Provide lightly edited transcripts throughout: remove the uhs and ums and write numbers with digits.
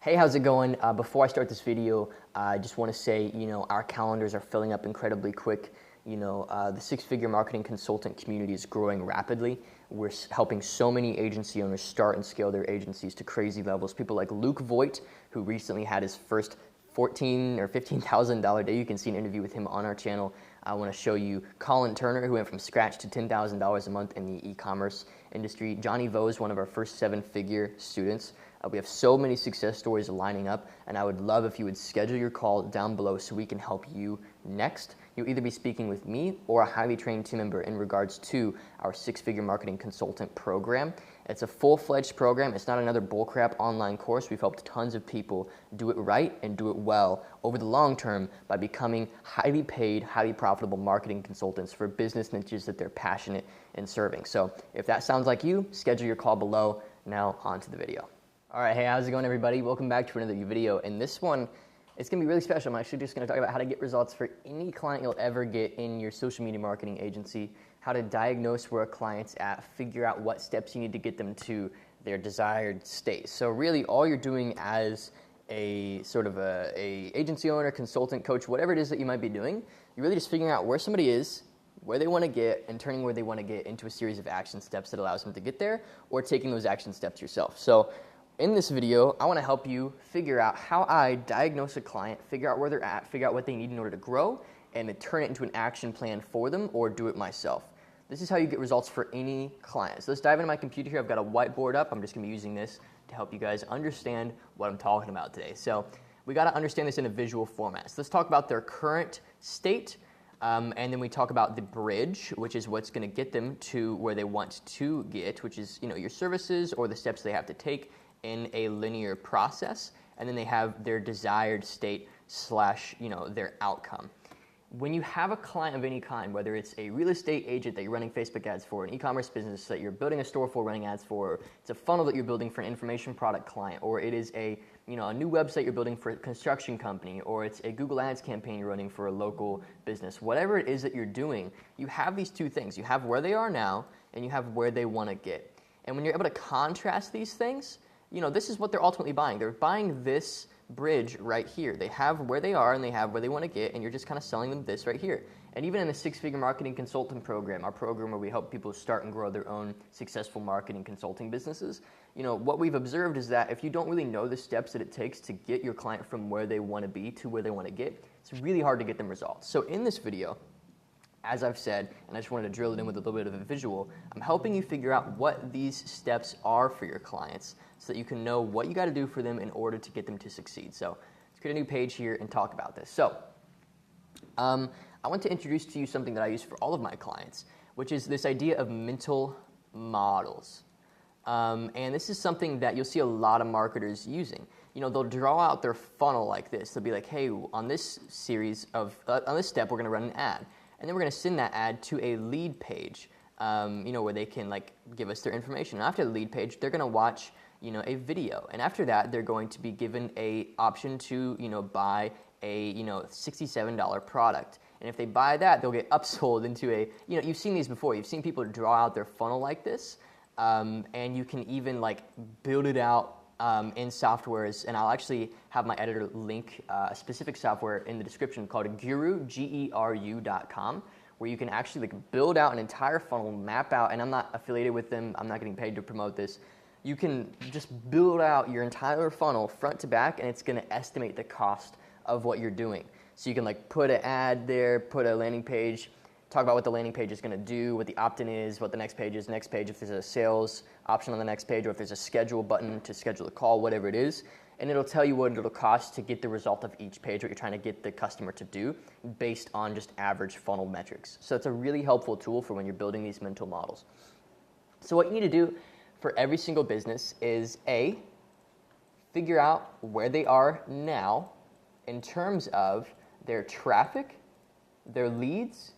Hey, how's it going? Before I start this video, I just want to say, our calendars are filling up incredibly quick. The six-figure marketing consultant community is growing rapidly. We're helping so many agency owners start and scale their agencies to crazy levels. People like Luke Voigt, who recently had his first $14,000 or $15,000 day. You can see an interview with him on our channel. I want to show you Colin Turner, who went from scratch to $10,000 a month in the e-commerce industry. Johnny Vo is one of our first seven-figure students. We have so many success stories lining up, and I would love if you would schedule your call down below so we can help you next. You'll either be speaking with me or a highly trained team member in regards to our six-figure marketing consultant program. It's a full-fledged program. It's not another bullcrap online course. We've helped tons of people do it right and do it well over the long term by becoming highly paid, highly profitable marketing consultants for business niches that they're passionate in serving. So if that sounds like you, schedule your call below. Now on to the video. All right, hey, how's it going, everybody? Welcome back to another video. And this one, it's gonna be really special. I'm actually just gonna talk about how to get results for any client you'll ever get in your social media marketing agency, how to diagnose where a client's at, figure out what steps you need to get them to their desired state. So really, all you're doing as a sort of a agency owner, consultant, coach, whatever it is that you might be doing, you're really just figuring out where somebody is, where they want to get, and turning where they want to get into a series of action steps that allows them to get there, or taking those action steps yourself. So in this video, I want to help you figure out how I diagnose a client, figure out where they're at, figure out what they need in order to grow, and then turn it into an action plan for them or do it myself. This is how you get results for any client. So let's dive into my computer here. I've got a whiteboard up. I'm just going to be using this to help you guys understand what I'm talking about today. So we got to understand this in a visual format. So let's talk about their current state, and then we talk about the bridge, which is what's going to get them to where they want to get, which is your services or the steps they have to take in a linear process, and then they have their desired state slash their outcome. When you have a client of any kind, whether it's a real estate agent that you're running Facebook ads for, an e-commerce business that you're building a store for, running ads for, or it's a funnel that you're building for an information product client, or it is a new website you're building for a construction company, or it's a Google Ads campaign you're running for a local business, whatever it is that you're doing, you have these two things. You have where they are now, and you have where they want to get. And when you're able to contrast these things, this is what they're ultimately buying. They're buying this bridge right here. They have where they are and they have where they want to get, and you're just kind of selling them this right here. And even in the six-figure marketing consultant program, our program where we help people start and grow their own successful marketing consulting businesses, what we've observed is that if you don't really know the steps that it takes to get your client from where they want to be to where they want to get, it's really hard to get them results. So in this video, as I've said, and I just wanted to drill it in with a little bit of a visual, I'm helping you figure out what these steps are for your clients so that you can know what you got to do for them in order to get them to succeed. So let's create a new page here and talk about this. So I want to introduce to you something that I use for all of my clients, which is this idea of mental models. And this is something that you'll see a lot of marketers using. They'll draw out their funnel like this. They'll be like, hey, on this series of, on this step, we're going to run an ad. And then we're going to send that ad to a lead page, where they can give us their information. And after the lead page, they're going to watch, a video. And after that, they're going to be given a option to, buy a, $67 product. And if they buy that, they'll get upsold into a, you've seen these before. You've seen people draw out their funnel like this, and you can even build it out in softwares, and I'll actually have my editor link a specific software in the description called Guru, Geru.com, where you can actually build out an entire funnel, map out, and I'm not affiliated with them, I'm not getting paid to promote this. You can just build out your entire funnel front to back, and it's going to estimate the cost of what you're doing. So you can put an ad there, put a landing page, talk about what the landing page is going to do, what the opt-in is, what the next page is, if there's a sales option on the next page, or if there's a schedule button to schedule a call, whatever it is, and it'll tell you what it'll cost to get the result of each page, what you're trying to get the customer to do based on just average funnel metrics. So it's a really helpful tool for when you're building these mental models. So what you need to do for every single business is A, figure out where they are now in terms of their traffic, their leads,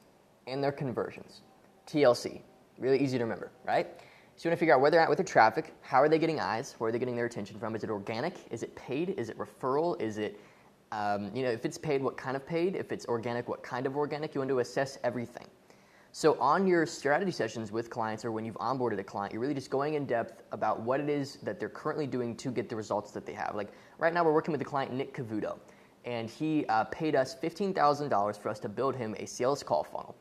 and their conversions. TLC, really easy to remember, right? So you want to figure out where they're at with their traffic, how are they getting eyes, where are they getting their attention from, is it organic, is it paid, is it referral, is it, if it's paid, what kind of paid, if it's organic, what kind of organic, you want to assess everything. So on your strategy sessions with clients or when you've onboarded a client, you're really just going in depth about what it is that they're currently doing to get the results that they have. Like right now we're working with the client Nick Cavuto, and he paid us $15,000 for us to build him a sales call funnel.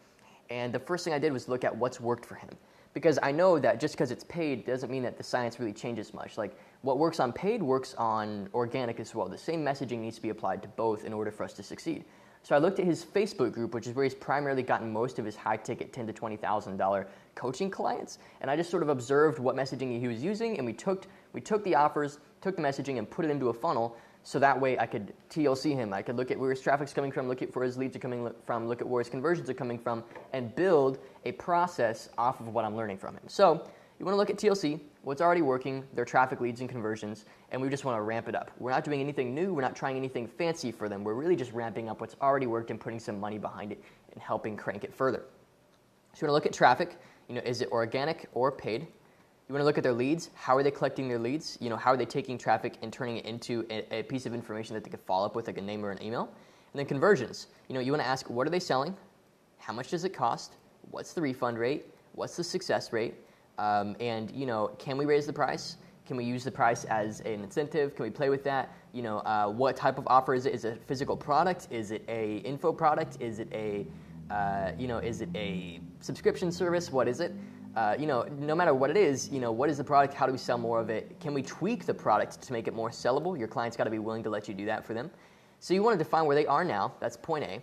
And the first thing I did was look at what's worked for him. Because I know that just because it's paid doesn't mean that the science really changes much. Like what works on paid works on organic as well. The same messaging needs to be applied to both in order for us to succeed. So I looked at his Facebook group, which is where he's primarily gotten most of his high-ticket $10,000 to $20,000 coaching clients, and I just sort of observed what messaging he was using, and we took the offers, took the messaging, and put it into a funnel, so that way I could TLC him. I could look at where his traffic's coming from, look at where his leads are coming from, look at where his conversions are coming from, and build a process off of what I'm learning from him. So you want to look at TLC, what's already working, their traffic, leads, and conversions, and we just want to ramp it up. We're not doing anything new. We're not trying anything fancy for them. We're really just ramping up what's already worked and putting some money behind it and helping crank it further. So you want to look at traffic. Is it organic or paid? You want to look at their leads. How are they collecting their leads? How are they taking traffic and turning it into a piece of information that they could follow up with, like a name or an email? And then conversions. You want to ask, what are they selling? How much does it cost? What's the refund rate? What's the success rate? And can we raise the price? Can we use the price as an incentive? Can we play with that? What type of offer is it? Is it a physical product? Is it a info product? Is it a subscription service? What is it? No matter what it is, what is the product? How do we sell more of it? Can we tweak the product to make it more sellable? Your client's got to be willing to let you do that for them. So you want to define where they are now. That's point A.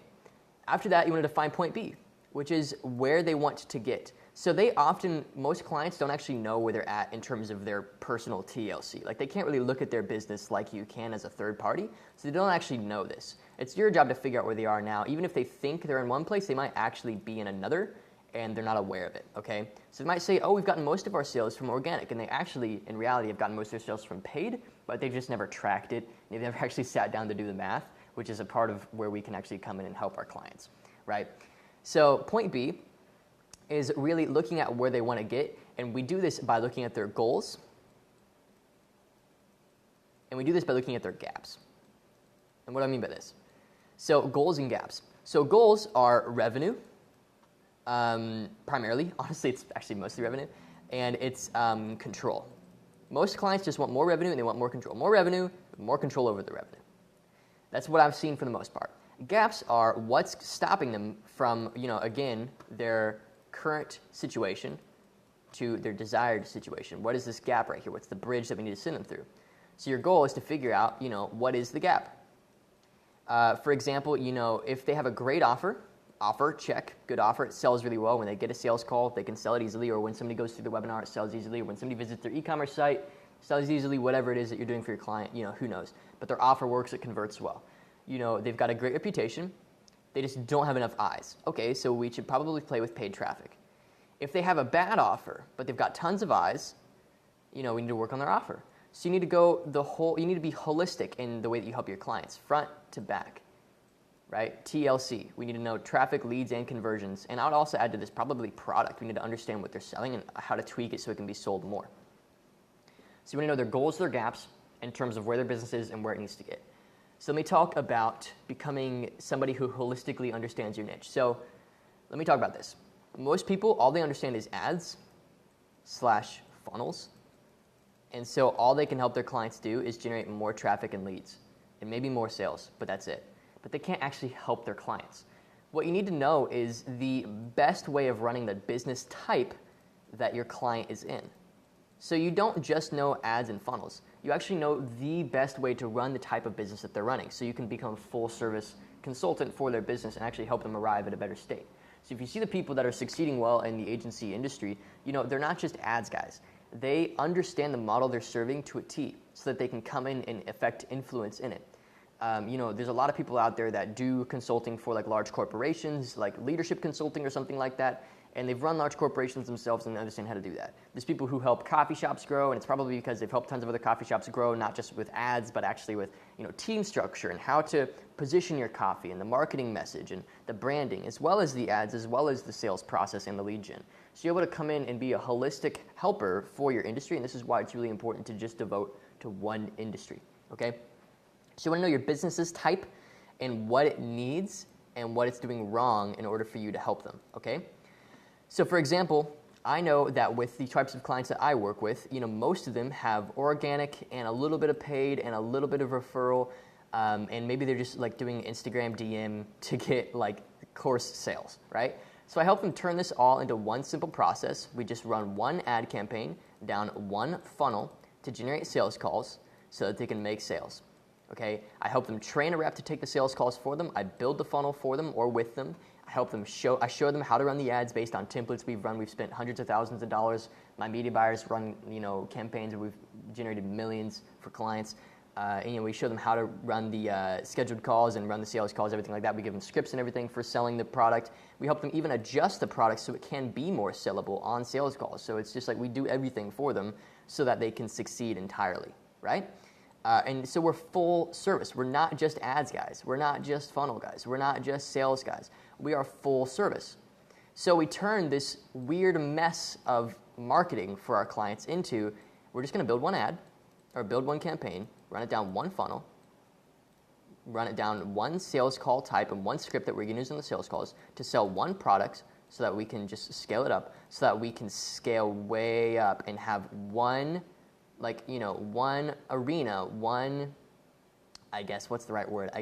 After that, you want to define point B, which is where they want to get. So most clients don't actually know where they're at in terms of their personal TLC. Like they can't really look at their business like you can as a third party, so they don't actually know this. It's your job to figure out where they are now. Even if they think they're in one place, they might actually be in another, and they're not aware of it, okay? So they might say, oh, we've gotten most of our sales from organic, and they actually, in reality, have gotten most of their sales from paid, but they've just never tracked it. They've never actually sat down to do the math, which is a part of where we can actually come in and help our clients, right? So point B is really looking at where they want to get, and we do this by looking at their goals, and we do this by looking at their gaps. And what do I mean by this? So goals and gaps. So goals are revenue, primarily. Honestly, it's actually mostly revenue, and it's control. Most clients just want more revenue and they want more control. More revenue, more control over the revenue. That's what I've seen for the most part. Gaps are what's stopping them from, again, their current situation to their desired situation. What is this gap right here? What's the bridge that we need to send them through? So your goal is to figure out, what is the gap? For example, if they have a great offer, check, good offer, it sells really well. When they get a sales call, they can sell it easily, or when somebody goes through the webinar, it sells easily, or when somebody visits their e-commerce site, it sells easily, whatever it is that you're doing for your client, who knows. But their offer works, it converts well. They've got a great reputation, they just don't have enough eyes. Okay, so we should probably play with paid traffic. If they have a bad offer, but they've got tons of eyes, we need to work on their offer. So you need to you need to be holistic in the way that you help your clients, front to back, right? TLC, we need to know traffic, leads, and conversions. And I would also add to this probably product. We need to understand what they're selling and how to tweak it so it can be sold more. So you want to know their goals, their gaps in terms of where their business is and where it needs to get. So let me talk about becoming somebody who holistically understands your niche. So let me talk about this. Most people, all they understand is ads/funnels. And so all they can help their clients do is generate more traffic and leads and maybe more sales, but that's it. But they can't actually help their clients. What you need to know is the best way of running the business type that your client is in. So you don't just know ads and funnels. You actually know the best way to run the type of business that they're running, so you can become a full service consultant for their business and actually help them arrive at a better state. So if you see the people that are succeeding well in the agency industry, they're not just ads guys. They understand the model they're serving to a T so that they can come in and affect influence in it. There's a lot of people out there that do consulting for like large corporations, like leadership consulting or something like that, and they've run large corporations themselves and they understand how to do that. There's people who help coffee shops grow, and it's probably because they've helped tons of other coffee shops grow, not just with ads, but actually with team structure and how to position your coffee and the marketing message and the branding, as well as the ads, as well as the sales process and the lead gen. So you're able to come in and be a holistic helper for your industry, and this is why it's really important to just devote to one industry, okay? So you want to know your business's type and what it needs and what it's doing wrong in order for you to help them, okay? So for example, I know that with the types of clients that I work with, most of them have organic and a little bit of paid and a little bit of referral, and maybe they're just like doing Instagram DM to get like course sales, right? So I help them turn this all into one simple process. We just run one ad campaign down one funnel to generate sales calls so that they can make sales. Okay, I help them train a rep to take the sales calls for them. I build the funnel for them or with them. I show them how to run the ads based on templates we've run. We've spent hundreds of thousands of dollars. My media buyers run, campaigns where we've generated millions for clients. We show them how to run the scheduled calls and run the sales calls, everything like that. We give them scripts and everything for selling the product. We help them even adjust the product so it can be more sellable on sales calls. So it's just like we do everything for them so that they can succeed entirely, right? And so we're full service. We're not just ads guys. We're not just funnel guys. We're not just sales guys. We are full service. So we turn this weird mess of marketing for our clients into, we're just going to build one ad or build one campaign, run it down one funnel, run it down one sales call type and one script that we're going to use on the sales calls to sell one product so that we can just scale it up, so that we can scale way up and have one arena, what's the right word? I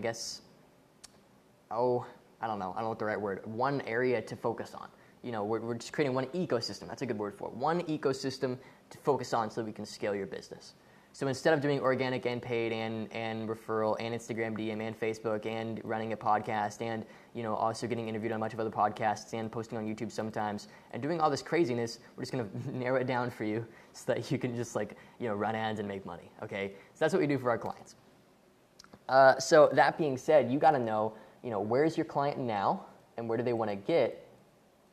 don't know what the right word, one area to focus on. We're just creating one ecosystem. That's a good word for it. One ecosystem to focus on so that we can scale your business. So instead of doing organic and paid and referral and Instagram DM and Facebook and running a podcast and, also getting interviewed on a bunch of other podcasts and posting on YouTube sometimes and doing all this craziness, we're just going to narrow it down for you so that you can just run ads and make money, okay? So that's what we do for our clients. So that being said, you got to know, where's your client now and where do they want to get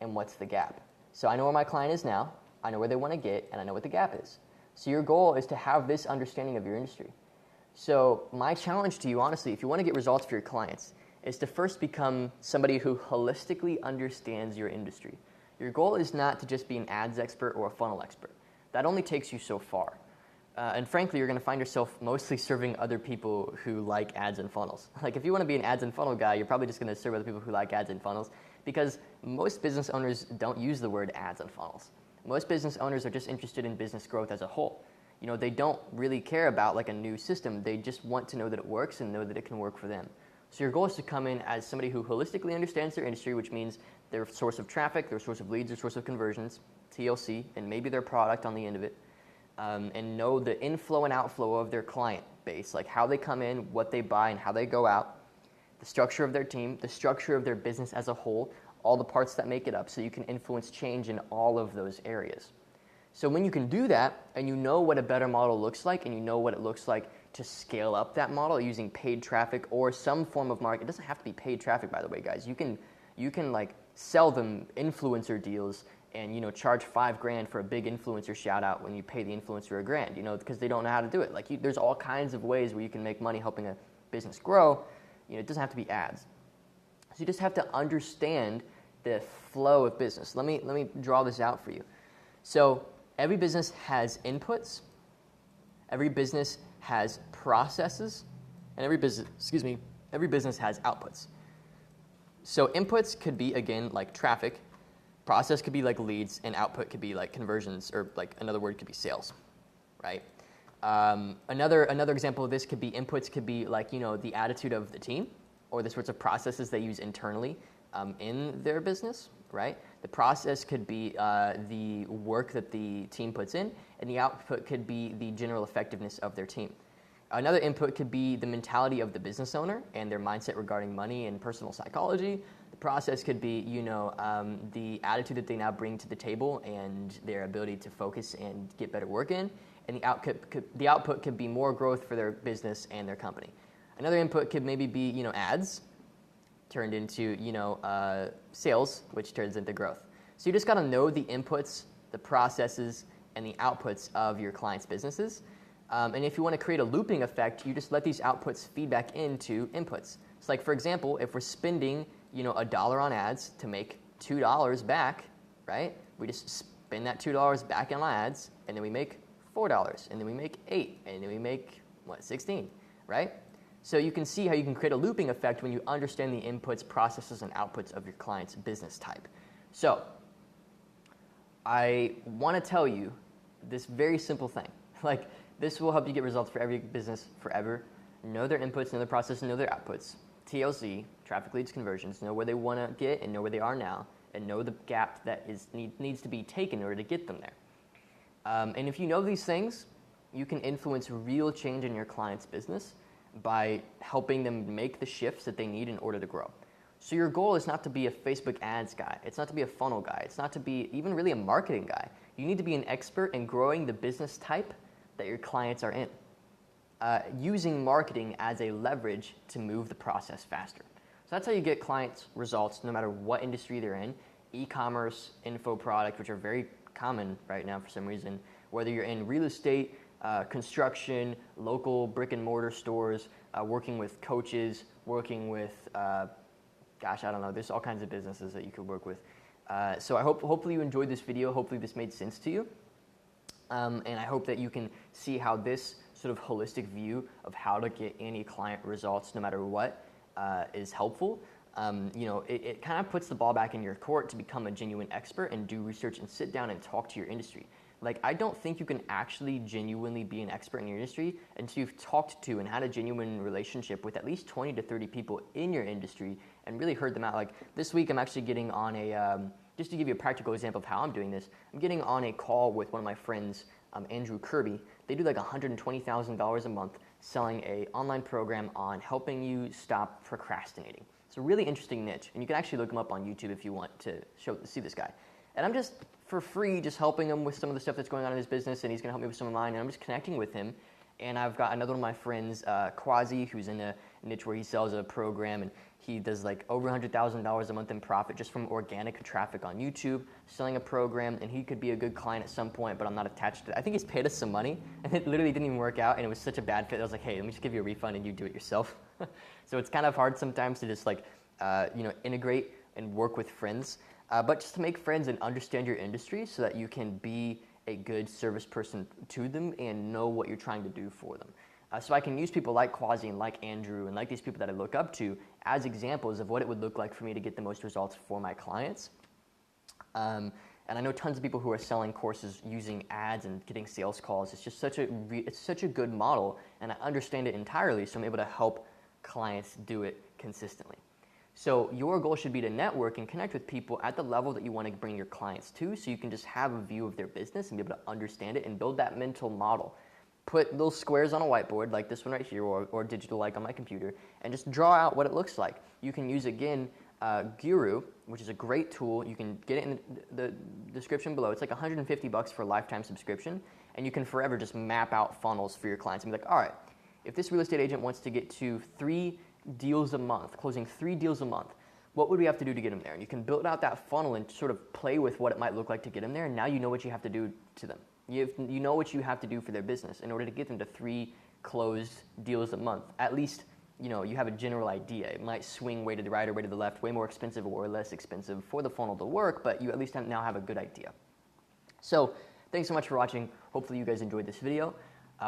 and what's the gap? So I know where my client is now, I know where they want to get, and I know what the gap is. So your goal is to have this understanding of your industry. So my challenge to you, honestly, if you want to get results for your clients, is to first become somebody who holistically understands your industry. Your goal is not to just be an ads expert or a funnel expert. That only takes you so far. And frankly, you're going to find yourself mostly serving other people who like ads and funnels. Like if you want to be an ads and funnel guy, you're probably just going to serve other people who like ads and funnels because most business owners don't use the word ads and funnels. Most business owners are just interested in business growth as a whole. They don't really care about like a new system. They just want to know that it works and know that it can work for them. So your goal is to come in as somebody who holistically understands their industry, which means their source of traffic, their source of leads, their source of conversions, TLC, and maybe their product on the end of it, and know the inflow and outflow of their client base, like how they come in, what they buy, and how they go out, the structure of their team, the structure of their business as a whole, all the parts that make it up, so you can influence change in all of those areas. So when you can do that, and you know what a better model looks like, and you know what it looks like to scale up that model using paid traffic or some form of market. It doesn't have to be paid traffic, by the way, guys. You can like sell them influencer deals and charge $5,000 for a big influencer shout out when you pay the influencer $1,000, because they don't know how to do it. Like there's all kinds of ways where you can make money helping a business grow. It doesn't have to be ads. So you just have to understand the flow of business. Let me draw this out for you. So every business has inputs, every business has processes, and every business has outputs. So inputs could be, again, like traffic, process could be like leads, and output could be like conversions, or like another word could be sales, right? Another example of this could be inputs could be like, the attitude of the team or the sorts of processes they use internally in their business, right? The process could be the work that the team puts in, and the output could be the general effectiveness of their team. Another input could be the mentality of the business owner and their mindset regarding money and personal psychology. The process could be, the attitude that they now bring to the table and their ability to focus and get better work in. And the output could be more growth for their business and their company. Another input could maybe be, ads turned into, sales, which turns into growth. So you just got to know the inputs, the processes, and the outputs of your clients' businesses. And if you want to create a looping effect, you just let these outputs feed back into inputs. So like, for example, if we're spending, $1 on ads to make $2 back, right? We just spend that $2 back on ads, and then we make $4, and then we make $8, and then we make, $16, right? So you can see how you can create a looping effect when you understand the inputs, processes, and outputs of your client's business type. So I want to tell you this very simple thing. Like, this will help you get results for every business forever. Know their inputs, know their process, know their outputs. TLC, traffic leads, conversions, know where they want to get and know where they are now, and know the gap that needs to be taken in order to get them there. And if you know these things, you can influence real change in your client's business by helping them make the shifts that they need in order to grow. So your goal is not to be a Facebook ads guy. It's not to be a funnel guy. It's not to be even really a marketing guy. You need to be an expert in growing the business type that your clients are in, using marketing as a leverage to move the process faster. So that's how you get clients results no matter what industry they're in. E-commerce, info product, which are very common right now for some reason, whether you're in real estate, construction, local brick and mortar stores, working with coaches, working with, gosh, I don't know, there's all kinds of businesses that you could work with. So hopefully you enjoyed this video. Hopefully this made sense to you. And I hope that you can see how this sort of holistic view of how to get any client results no matter what is helpful. It kind of puts the ball back in your court to become a genuine expert and do research and sit down and talk to your industry. Like, I don't think you can actually genuinely be an expert in your industry until you've talked to and had a genuine relationship with at least 20 to 30 people in your industry and really heard them out. Like, this week I'm actually getting on a, just to give you a practical example of how I'm doing this, I'm getting on a call with one of my friends, Andrew Kirby. They do like $120,000 a month selling an online program on helping you stop procrastinating. It's a really interesting niche, and you can actually look him up on YouTube if you want to see this guy. And I'm just, for free, just helping him with some of the stuff that's going on in his business, and he's going to help me with some of mine, and I'm just connecting with him. And I've got another one of my friends, Quasi, who's in a niche where he sells a program, and he does like over $100,000 a month in profit just from organic traffic on YouTube, selling a program, and he could be a good client at some point, but I'm not attached to it. I think he's paid us some money, and it literally didn't even work out, and it was such a bad fit. I was like, hey, let me just give you a refund, and you do it yourself. So it's kind of hard sometimes to just like, integrate and work with friends, but just to make friends and understand your industry so that you can be a good service person to them and know what you're trying to do for them. So I can use people like Quasi and like Andrew and like these people that I look up to as examples of what it would look like for me to get the most results for my clients. And I know tons of people who are selling courses using ads and getting sales calls. It's just such a good model, and I understand it entirely, so I'm able to help clients do it consistently. So your goal should be to network and connect with people at the level that you want to bring your clients to, so you can just have a view of their business and be able to understand it and build that mental model. Put little squares on a whiteboard like this one right here, or digital like on my computer, and just draw out what it looks like. You can use, again, Guru, which is a great tool. You can get it in the description below. It's like $150 for a lifetime subscription, and you can forever just map out funnels for your clients and be like, all right, if this real estate agent wants to get to 3 deals a month, closing 3 deals a month, what would we have to do to get them there? And you can build out that funnel and sort of play with what it might look like to get them there, and now you know what you have to do to them. You know what you have to do for their business in order to get them to 3 closed deals a month. At least, you have a general idea. It might swing way to the right or way to the left, way more expensive or less expensive for the funnel to work, but you at least now have a good idea. So thanks so much for watching. Hopefully you guys enjoyed this video.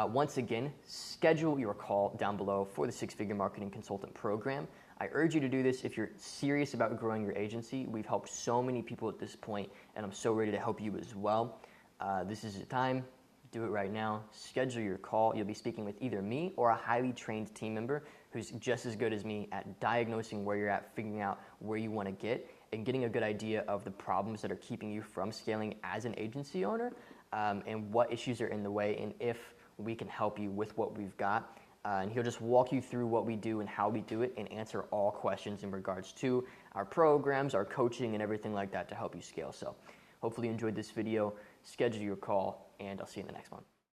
Once again, schedule your call down below for the 6-Figure Marketing Consultant Program. I urge you to do this if you're serious about growing your agency. We've helped so many people at this point, and I'm so ready to help you as well. This is the time. Do it right now. Schedule your call. You'll be speaking with either me or a highly trained team member who's just as good as me at diagnosing where you're at, figuring out where you want to get, and getting a good idea of the problems that are keeping you from scaling as an agency owner, and what issues are in the way, and if we can help you with what we've got. And he'll just walk you through what we do and how we do it and answer all questions in regards to our programs, our coaching, and everything like that to help you scale. So hopefully you enjoyed this video. Schedule your call, and I'll see you in the next one.